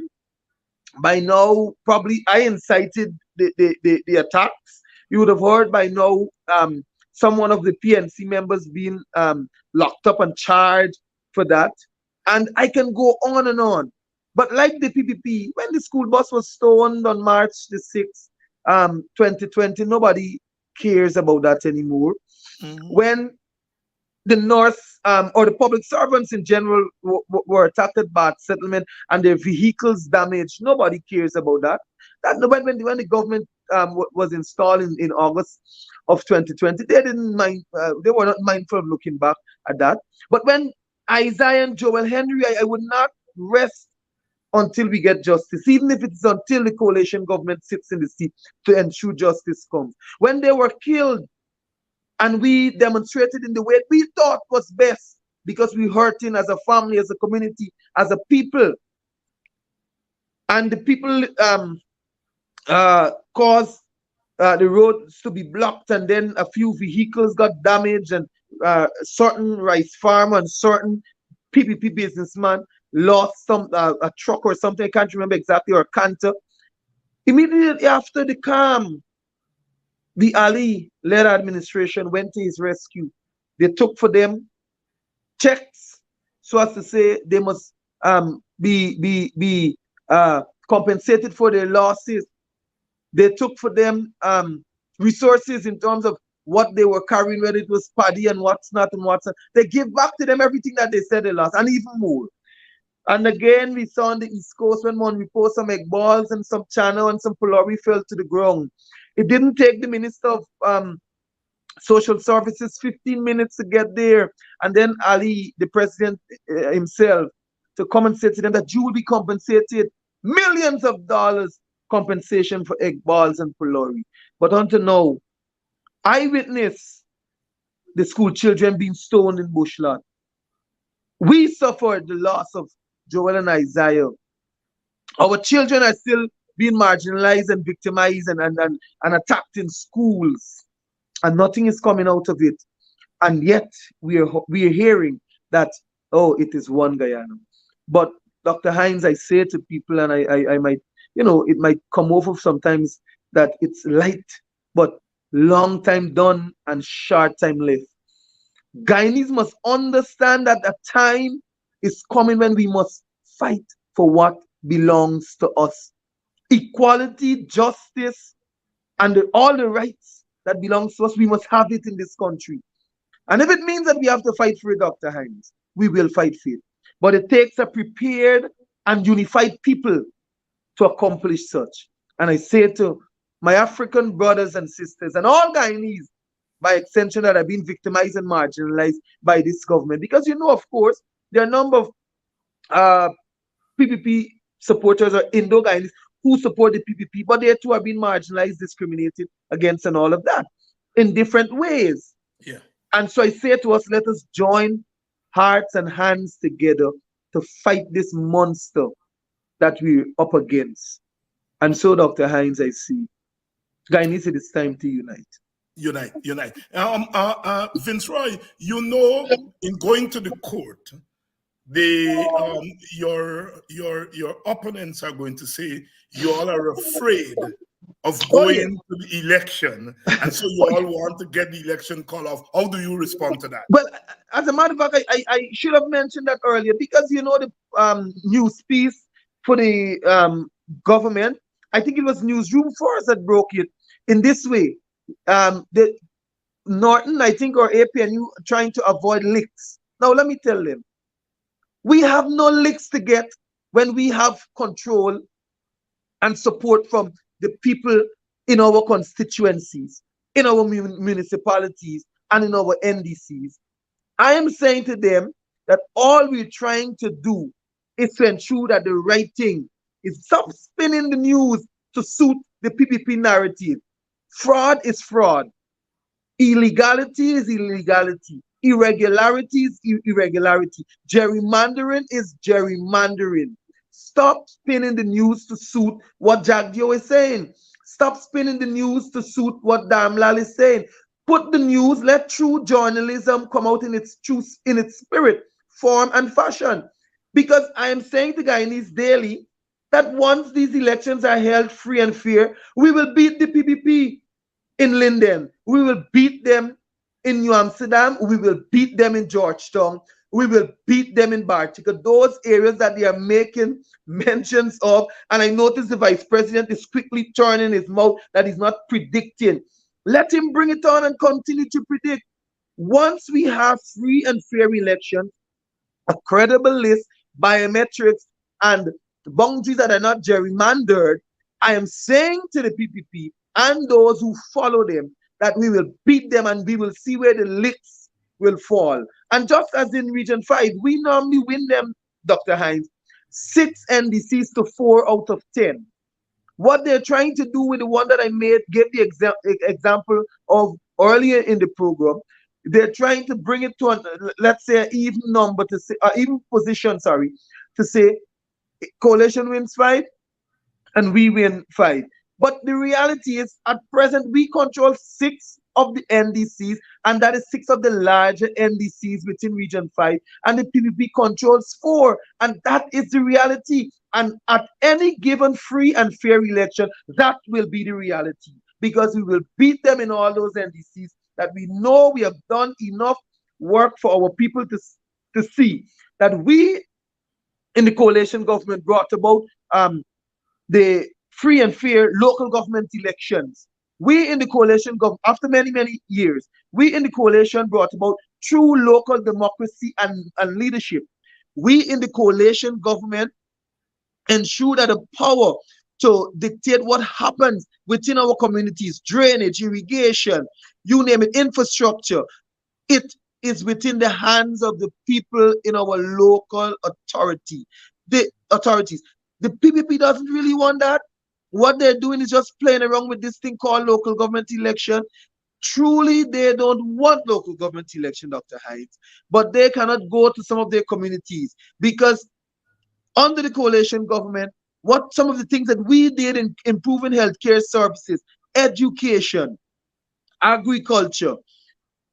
by now, probably I incited the attacks. You would have heard by now some one of the PNC members being locked up and charged for that. And I can go on and on. But like the PPP, when the school bus was stoned on March the 6th, 2020, nobody cares about that anymore. Mhm. When the North or the public servants in general were attacked by settlement and their vehicles damaged. Nobody cares about that. When the government was installed in August of 2020, they didn't mind. They were not mindful of looking back at that. But when Isaiah and Joel Henry, I would not rest until we get justice, even if it's until the coalition government sits in the seat to ensure justice comes. When they were killed, and we demonstrated in the way we thought was best because we hurting as a family, as a community, as a people, and the people caused the roads to be blocked, and then a few vehicles got damaged, and certain rice farm and certain PPP businessman lost some a truck or something. I can't remember exactly, or a canter. Immediately after the calm, the Ali-led administration went to his rescue. They took for them checks so as to say they must be compensated for their losses. They took for them resources in terms of what they were carrying, whether it was paddy and what's not and what's not. They give back to them everything that they said they lost and even more. And again, we saw on the East Coast when one we post some egg balls and some channel and some pullory fell to the ground. It didn't take the Minister of social services 15 minutes to get there, and then Ali, the president himself, to come and say to them that you will be compensated millions of dollars compensation for egg balls and pullory. But until now, I witnessed the school children being stoned in bushland. We suffered the loss of Joel and Isaiah. Our children are still being marginalized and victimized and attacked in schools, and nothing is coming out of it. And yet we are hearing that, oh, it is one Guyana. But Dr. Hines, I say to people, and I might, it might come over sometimes that it's light, but long time done and short time left. Guyanese must understand that a time is coming when we must fight for what belongs to us. Equality, justice, and all the rights that belongs to us, we must have it in this country. And if it means that we have to fight for it, Dr. Hines, we will fight for it. But it takes a prepared and unified people to accomplish such. And I say to my African brothers and sisters and all Guyanese, by extension, that have been victimized and marginalized by this government. Because, of course, there are a number of uh, PPP supporters or Indo-Guyanese who support the PPP, but they too are being marginalized, discriminated against, and all of that in different ways. Yeah. And so I say to us, let us join hearts and hands together to fight this monster that we're up against. And so, Dr. Hines, I see, Guyanese, it is time to unite. Unite, unite. Vince Roy, in going to the court, your opponents are going to say you all are afraid of Oh, yeah. going to the election, and so you all want to get the election call off. How do you respond to that? Well, as a matter of fact, I should have mentioned that earlier because the news piece for the government, I think it was Newsroom Force that broke it in this way. The Norton, I think, or APNU trying to avoid licks. Now, let me tell them, we have no licks to get when we have control and support from the people in our constituencies, in our municipalities, and in our NDCs. I am saying to them that all we're trying to do is to ensure that the right thing is stop spinning the news to suit the PPP narrative. Fraud is fraud. Illegality is illegality. Irregularity is irregularity. Gerrymandering is gerrymandering. Stop spinning the news to suit what Jagdio is saying. Stop spinning the news to suit what Damlal is saying. Put the news, let true journalism come out in its true, in its spirit, form, and fashion. Because I am saying to Guyanese daily that once these elections are held free and fair, we will beat the PPP in Linden. We will beat them in New Amsterdam. We will beat them in Georgetown. We will beat them in Bartica. Those areas that they are making mentions of. And I notice the vice president is quickly turning his mouth that he's not predicting. Let him bring it on and continue to predict. Once we have free and fair elections, a credible list, biometrics, and boundaries that are not gerrymandered, I am saying to the PPP and those who follow them that we will beat them and we will see where the licks will fall. And just as in Region 5, we normally win them, Dr. Hines, 6 NDCs to 4 out of 10. What they're trying to do with the one that I gave the example of earlier in the program, they're trying to bring it to, let's say, an even number, to say, even position, sorry, to say coalition wins 5 and we win 5. But the reality is, at present, we control 6 of the NDCs, and that is 6 of the larger NDCs within Region 5, and the PPP controls 4, and that is the reality. And at any given free and fair election, that will be the reality, because we will beat them in all those NDCs that we know we have done enough work for our people to see that we in the coalition government brought about the free and fair local government elections. We in the coalition government, after many, many years, we in the coalition brought about true local democracy and leadership. We in the coalition government ensure that the power to dictate what happens within our communities, drainage, irrigation, you name it, infrastructure, it is within the hands of the people in our local authority. The authorities. The PPP doesn't really want that. What they're doing is just playing around with this thing called local government election. Truly, they don't want local government election, Dr. Hines, but they cannot go to some of their communities because under the coalition government, what some of the things that we did in improving healthcare services, education, agriculture,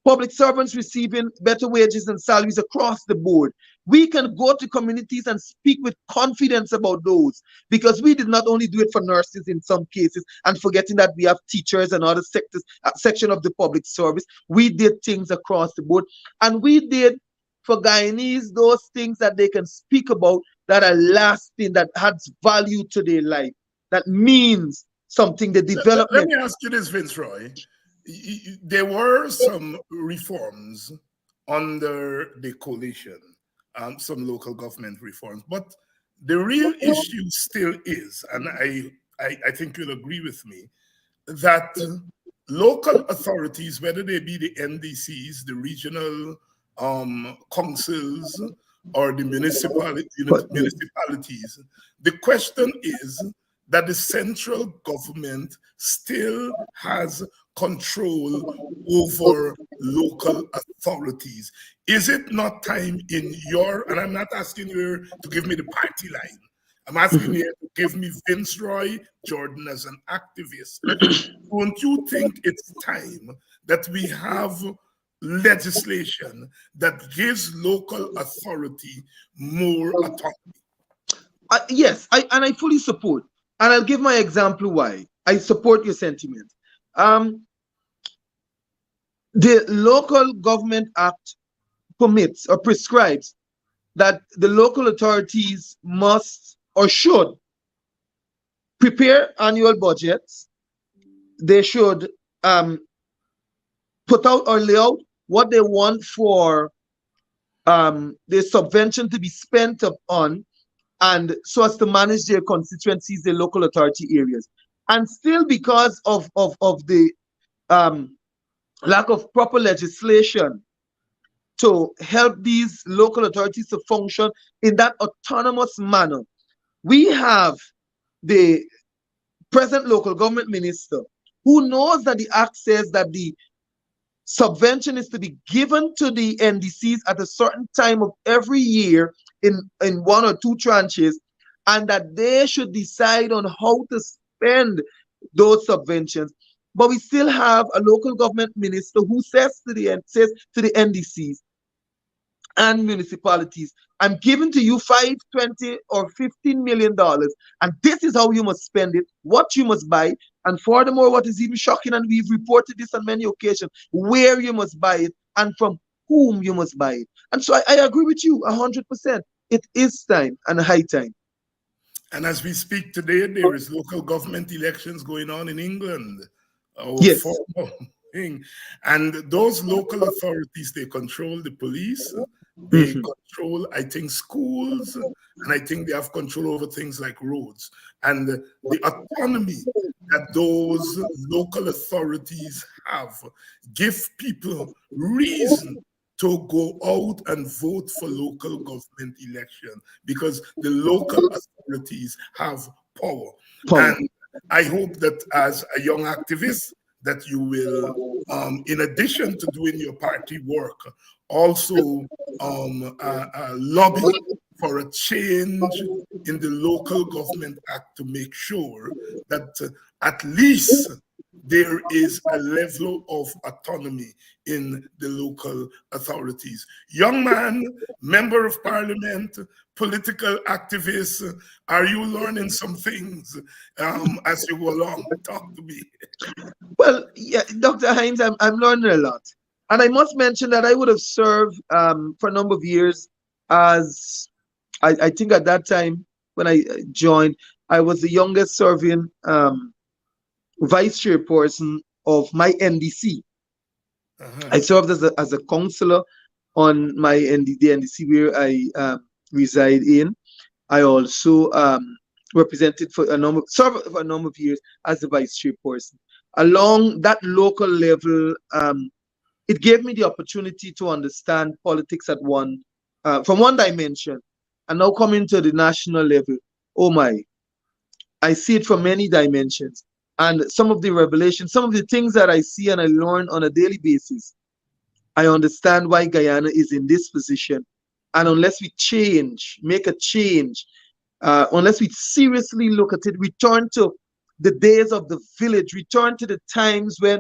public servants receiving better wages and salaries across the board. We can go to communities and speak with confidence about those because we did not only do it for nurses in some cases and forgetting that we have teachers and other sectors, section of the public service. We did things across the board, and we did for Guyanese those things that they can speak about that are lasting, that adds value to their life, that means something, the development. Let me ask you this, Vince Roy. There were some reforms under the coalition, some local government reforms, but the real issue still is, and I think you'll agree with me, that local authorities, whether they be the NDCs, the regional councils, or the municipalities, the question is that the central government still has control over local authorities. Is it not time in your, and I'm not asking you to give me the party line, I'm asking you to give me Vince Roy Jordan as an activist. Don't you think it's time that we have legislation that gives local authority more autonomy? Yes, and I fully support. And I'll give my example why. I support your sentiment. The Local Government Act permits or prescribes that the local authorities must or should prepare annual budgets. They should put out or lay out what they want for the subvention to be spent on, and so as to manage their constituencies, their local authority areas. And still, because of the lack of proper legislation to help these local authorities to function in that autonomous manner, we have the present local government minister who knows that the act says that the subvention is to be given to the NDCs at a certain time of every year in one or two tranches, and that they should decide on how to spend those subventions. But we still have a local government minister who says to the NDCs and municipalities, I'm giving to you 5, 20, or $15 million, and this is how you must spend it, what you must buy, and furthermore, what is even shocking, and we've reported this on many occasions, where you must buy it and from whom you must buy it. And so I agree with you 100%. It is time and high time. And as we speak today, there is local government elections going on in England. Yes. Thing. And those local authorities, they control the police, they control, I think, schools, and I think they have control over things like roads. And the autonomy that those local authorities have give people reason to go out and vote for local government election, because the local authorities have power. And I hope that as a young activist, that you will, in addition to doing your party work, also lobby for a change in the Local Government Act to make sure that at least there is a level of autonomy in the local authorities. Young man, member of parliament, political activist, are you learning some things as you go along? Talk to me. Well, yeah, Dr. Hines, I'm learning a lot. And I must mention that I would have served for a number of years as, I think at that time when I joined, I was the youngest serving vice chairperson of my NDC. I served as a councillor on the NDC where I reside in. I also represented served for a number of years as the vice chairperson. Along that local level, it gave me the opportunity to understand politics from one dimension, and now coming to the national level. Oh my, I see it from many dimensions. And some of the revelations, some of the things that I see and I learn on a daily basis, I understand why Guyana is in this position. And unless we make a change, unless we seriously look at it, return to the days of the village, return to the times when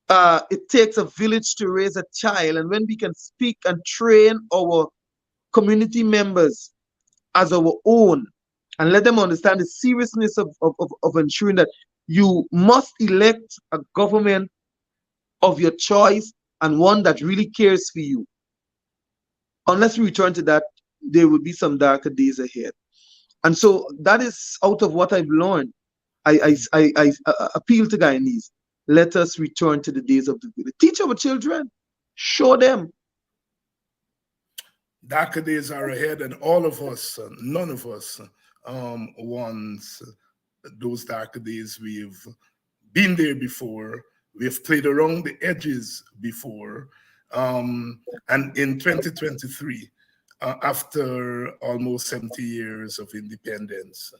it takes a village to raise a child, and when we can speak and train our community members as our own, and let them understand the seriousness of ensuring that you must elect a government of your choice and one that really cares for you. Unless we return to that, there will be some darker days ahead. And so that is out of what I've learned. I appeal to Guyanese. Let us return to the days of the village. Teach our children. Show them. Darker days are ahead, and all of us, none of us, wants those darker days. We've been there before. We've played around the edges before. And in 2023, after almost 70 years of independence,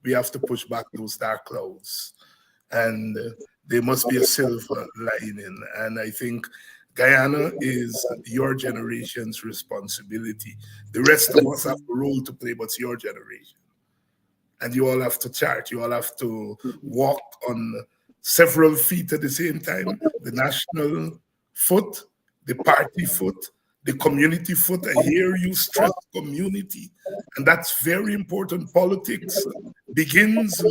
we have to push back those dark clouds. And there must be a silver lining. And I think Guyana is your generation's responsibility. The rest of us have a role to play, but it's your generation. And you all have to chart. You all have to walk on several feet at the same time. The national foot, the party foot, the community foot. I hear you stress community. And that's very important. Politics begins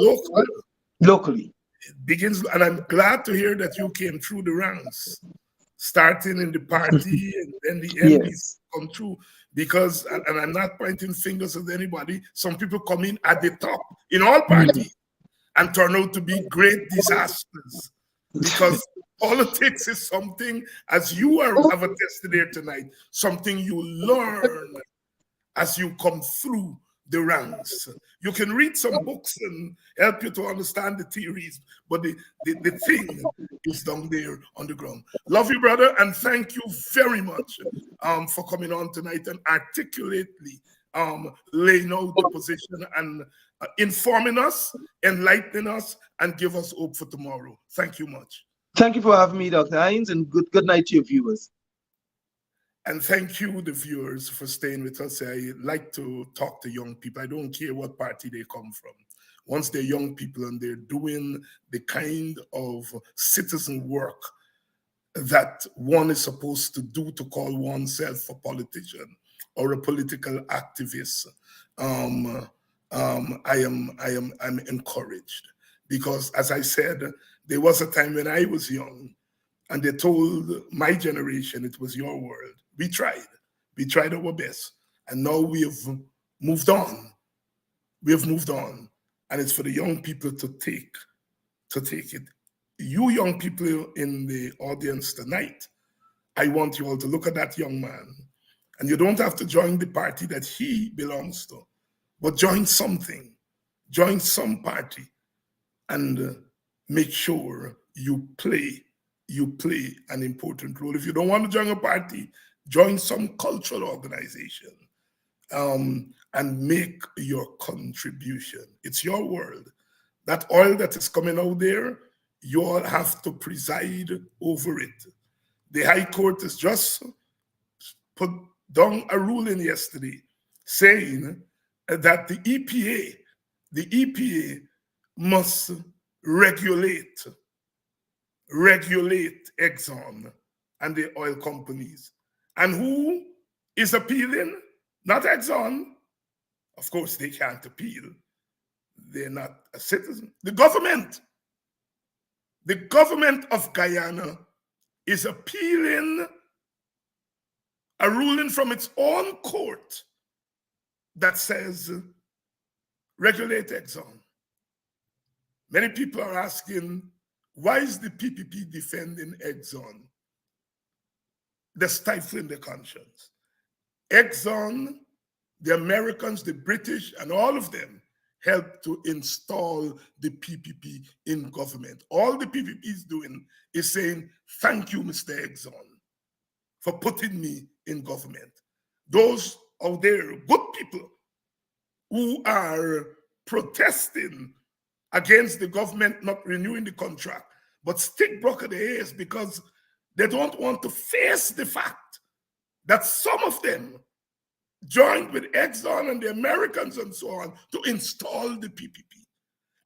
locally. It begins, and I'm glad to hear that you came through the ranks, starting in the party and then the MPs come through. Because, and I'm not pointing fingers at anybody, some people come in at the top in all parties and turn out to be great disasters. Because politics is something, as you have attested here tonight, something you learn as you come through the ranks. You can read some books and help you to understand the theories, but the thing is down there on the ground. Love you, brother, and thank you very much for coming on tonight and articulately laying out the position and informing us, enlightening us, and give us hope for tomorrow. Thank you much. Thank you for having me, Dr. Hines, and good night to your viewers. And thank you, the viewers, for staying with us. I like to talk to young people. I don't care what party they come from. Once they're young people and they're doing the kind of citizen work that one is supposed to do to call oneself a politician or a political activist, I'm encouraged. Because as I said, there was a time when I was young and they told my generation it was your world. We tried our best. And now we have moved on. We have moved on. And it's for the young people to take it. You young people in the audience tonight, I want you all to look at that young man. And you don't have to join the party that he belongs to, but join something, join some party, and make sure you play an important role. If you don't want to join a party, join some cultural organization and make your contribution. It's your world. That oil that is coming out there, you all have to preside over it. The High Court has just put down a ruling yesterday saying that the EPA must regulate Exxon and the oil companies. And who is appealing? Not Exxon. Of course, they can't appeal. They're not a citizen. The government of Guyana is appealing a ruling from its own court that says regulate Exxon. Many people are asking, why is the PPP defending Exxon? They're stifling their conscience. Exxon, the Americans, the British, and all of them helped to install the PPP in government. All the PPP is doing is saying, thank you, Mr. Exxon, for putting me in government. Those out there, good people who are protesting against the government not renewing the contract, but stick broke at the ears because they don't want to face the fact that some of them joined with Exxon and the Americans and so on to install the PPP.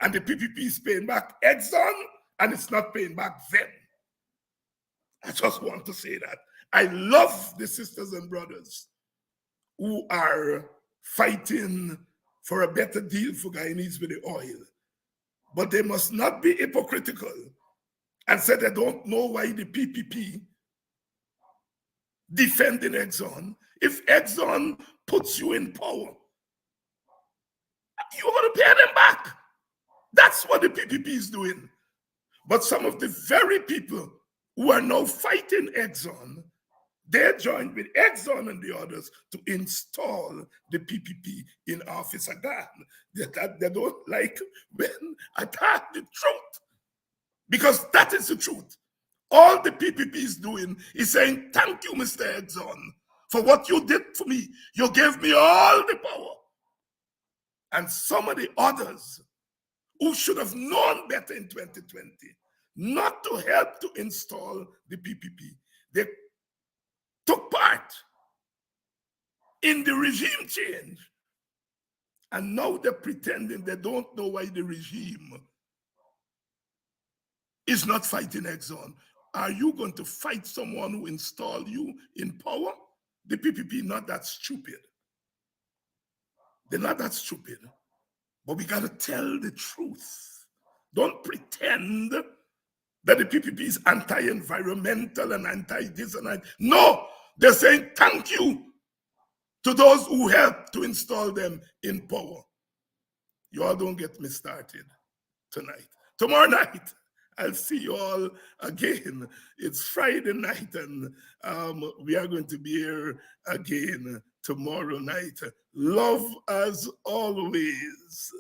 And the PPP is paying back Exxon and it's not paying back them. I just want to say that. I love the sisters and brothers who are fighting for a better deal for Guyanese with the oil. But they must not be hypocritical and say they don't know why the PPP defending Exxon. If Exxon puts you in power, you're going to pay them back. That's what the PPP is doing. But some of the very people who are now fighting Exxon, they joined with Exxon and the others to install the PPP in office again. They don't like when I tell the truth, because that is the truth. All the PPP is doing is saying, thank you, Mr. Exxon, for what you did for me. You gave me all the power. And some of the others who should have known better in 2020, not to help to install the PPP, they took part in the regime change. And now they're pretending they don't know why the regime is not fighting Exxon. Are you going to fight someone who installed you in power? The PPP not that stupid. They're not that stupid. But we got to tell the truth. Don't pretend that the PPP is anti-environmental and anti-this and that. No, they're saying thank you to those who helped to install them in power. You all don't get me started tonight. Tomorrow night, I'll see you all again. It's Friday night, and we are going to be here again tomorrow night. Love as always.